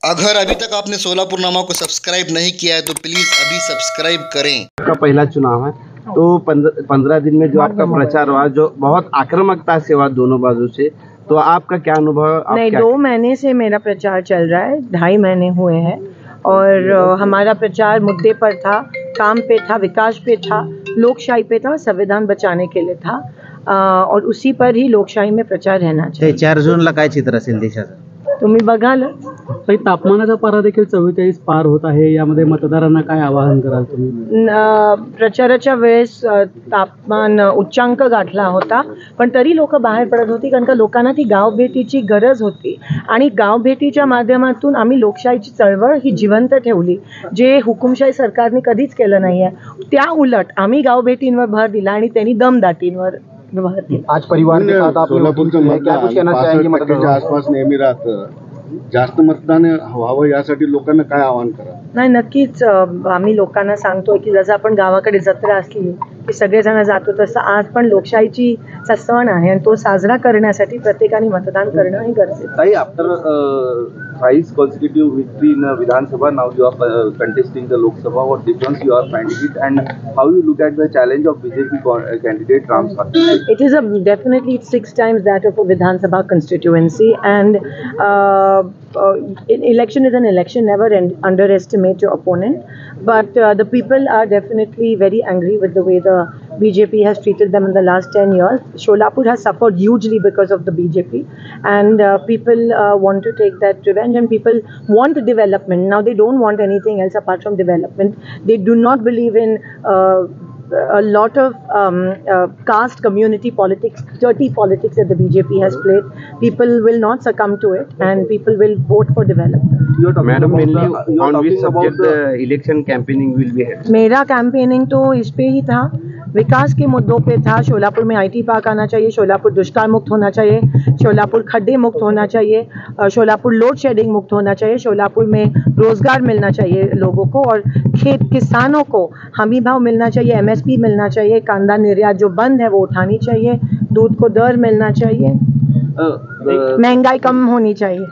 अगर अभी तक आपने सोलापुर नामा को सब्सक्राइब नहीं किया है तो प्लीज़ अभी सब्सक्राइब करें। आपका पहला चुनाव है तो 15 दिन में जो आपका प्रचार हुआ, जो बहुत आक्रामकता से हुआ दोनों बाजू से, तो आपका क्या अनुभव? नहीं, 2 महीने से मेरा प्रचार चल रहा है, 2.5 महीने हुए हैं और हमारा प्रचार मुद्दे पर था, काम पे था, विकास पे था, लोकशाही पे था, संविधान बचाने के लिए था और उसी पर ही लोकशाही में प्रचार रहना चाहिए। 4 जूनला काय चित्र असेल देशाचं? तुम्ही बघाल। ताई, तापमानाचा पारा देखील 44 पार होत आहे, यामध्ये मतदारांना काय आवाहन कराल तुम्ही? प्रचाराच्या वेळेस तापमान उच्चांक गाठला होता, पण तरी लोक बाहेर पडत होती कारण का लोकांना ती गावभेटीची गरज होती आणि गावभेटीच्या माध्यमातून आम्ही लोकशाहीची चळवळ ही जिवंत ठेवली, जे हुकुमशाही सरकारने कधीच केलं नाही आहे। त्या उलट आम्ही गावभेटींवर भर दिला आणि त्यांनी दमदाटींवर भर दिला। आज परिवार के साथ आप सोलापूरचं लोग क्या कुछ कहना चाहेंगे? 65% आसपास नेहमी राहतं, जास्त मतदान व्हावं यासाठी लोकांना काय आवाहन करा? नाही, नक्कीच आम्ही लोकांना सांगतोय की जसं आपण गावाकडे जत्रा असली की सगळेजण जातो, तसं आज पण लोकशाहीचा सण आहे आणि तो साजरा करण्यासाठी प्रत्येकाने मतदान करणं हे गरजेचं आहे। After thrice consecutive victory in Vidhan Sabha, now you are contesting the Lok Sabha. What difference you are finding it, and how you look at the challenge of BJP candidate Ram Swathi? It is definitely 6 times that of a Vidhan Sabha constituency, and election is an election. Never underestimate your opponent, but the people are definitely very angry with the way the BJP has treated them in the last 10 years. Sholapur has suffered hugely because of the BJP, and people want to take that revenge, and people want development. Now they don't want anything else apart from development. They do not believe in a lot of caste community politics, dirty politics that the BJP has played. People will not succumb to it, and people will vote for development. Madam, on which subject the election campaigning will be held? मेरा campaigning तो इस पे ही था, विकास के मुद्दों पे था। शोलापुर में IT park आना चाहिए, शोलापुर दुष्काल मुक्त होना चाहिए, शोलापुर खड्डे मुक्त होना चाहिए, शोलापुर लोड शेडिंग मुक्त होना चाहिए, शोलापुर में रोजगार मिलना चाहिए लोगों को, और किसानों को हमी भाव मिलना चाहिए, MSP मिलना चाहिए, कांदा निर्यात जो बंद है वो उठानी चाहिए, दूध को दर मिलना चाहिए, महंगाई कम होनी चाहिए।